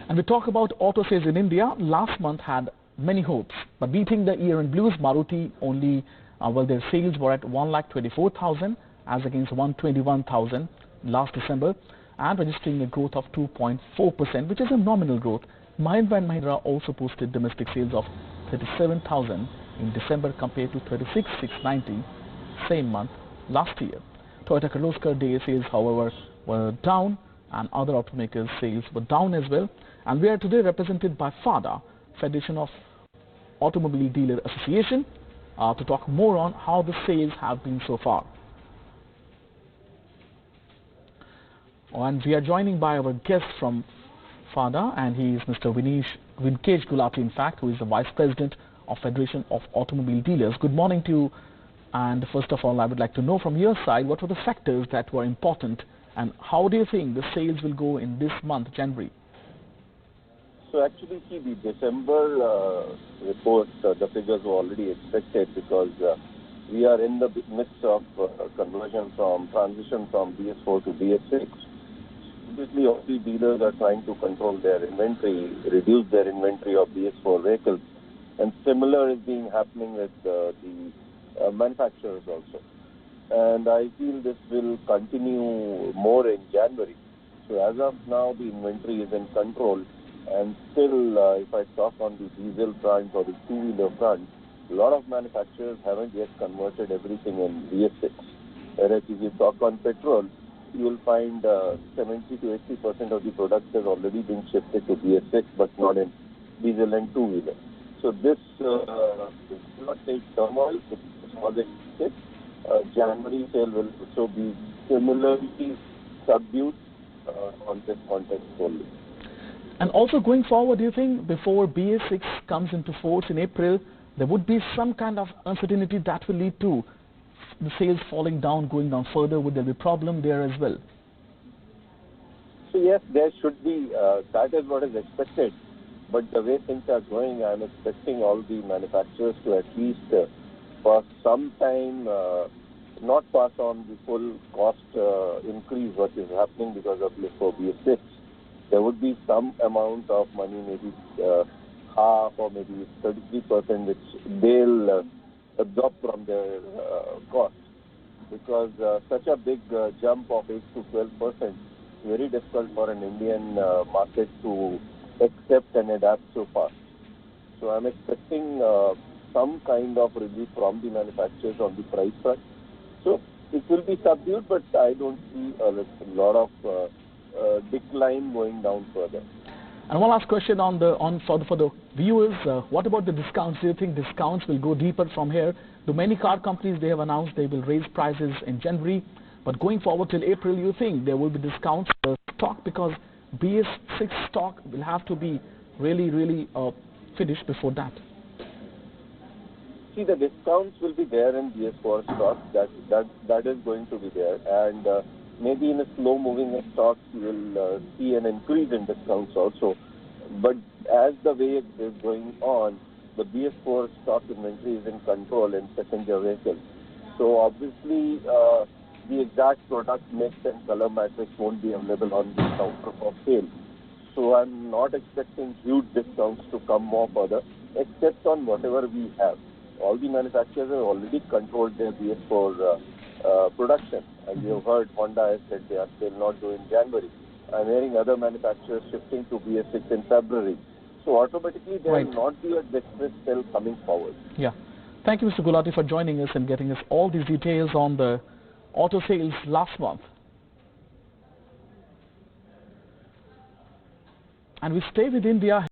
And we talk about auto sales in India. Last month had many hopes, but beating the year in blues, Maruti only, their sales were at 1,24,000 as against 121,000 last December, and registering a growth of 2.4%, which is a nominal growth. Mahindra & Mahindra also posted domestic sales of 37,000 in December compared to 36,690 same month last year. Toyota Kirloskar day sales, however, were down, and other automakers' sales were down as well. And we are today represented by FADA, Federation of Automobile Dealer Association, to talk more on how the sales have been so far. And we are joining by our guest from FADA, and he is Mr. Vinkesh Gulati, in fact, who is the Vice President of Federation of Automobile Dealers. Good morning to you. And first of all, I would like to know from your side, what were the factors that were important, and how do you think the sales will go in this month, January? So actually, see, the December report, the figures were already expected because we are in the midst of transition from BS4 to BS6. Obviously, all the dealers are trying to control their inventory, reduce their inventory of BS4 vehicles, and similar is happening with the manufacturers also. And I feel this will continue more in January. So as of now, the inventory is in control. And still, if I talk on the diesel front or the two-wheeler front, a lot of manufacturers haven't yet converted everything in BS6. Whereas if you talk on petrol, you will find 70 to 80% of the products has already been shifted to BS6, but not in diesel and two-wheeler. So this will not take turmoil. January sale will also be similarly subdued on this context only. And also going forward, do you think before BS6 comes into force in April, there would be some kind of uncertainty that will lead to the sales falling down, going down further? Would there be a problem there as well? So yes, there should be. That is what is expected. But the way things are going, I am expecting all the manufacturers to at least for some time not pass on the full cost increase what is happening because of BS6. There would be some amount of money, maybe half or maybe 33%, which they'll absorb from their cost. Because such a big jump of 8 to 12% is very difficult for an Indian market to accept and adapt so fast. So I'm expecting some kind of relief from the manufacturers on the price front. So it will be subdued, but I don't see a lot of decline going down further. And one last question for the viewers: what about the discounts? Do you think discounts will go deeper from here? Do many car companies, they have announced they will raise prices in January, but going forward till April, you think there will be discounts stock, because BS6 stock will have to be really finished before that? See, the discounts will be there in BS4 stock. That is going to be there, and maybe in a slow-moving stock, you will see an increase in discounts also. But as the way it is going on, the BS4 stock inventory is in control in passenger vehicles. So obviously, the exact product mix and color matrix won't be available on the counter for sale. So I'm not expecting huge discounts to come more further, except on whatever we have. All the manufacturers have already controlled their BS4 production. As you have heard, Honda has said they are still not doing January. I'm hearing other manufacturers shifting to BS6 in February. So automatically there will not be a distress sale coming forward. Yeah. Thank you, Mr. Gulati, for joining us and getting us all these details on the auto sales last month. And we stay with India.